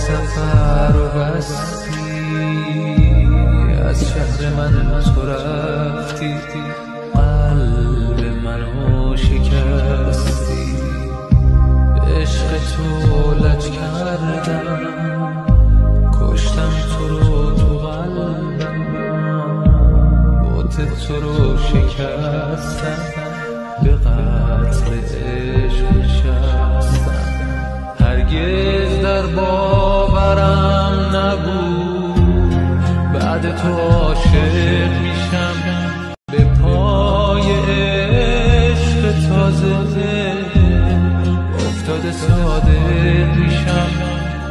سفر و بستی، از شهر من تو رفتی، قلب منو شکستی. عشق تو لج کردم، کشتم تو رو تو قلبم، بت تو رو شکستم، به قتل عشق نشستم. هرگز در باورم نبود بعد تو عاشق میشم،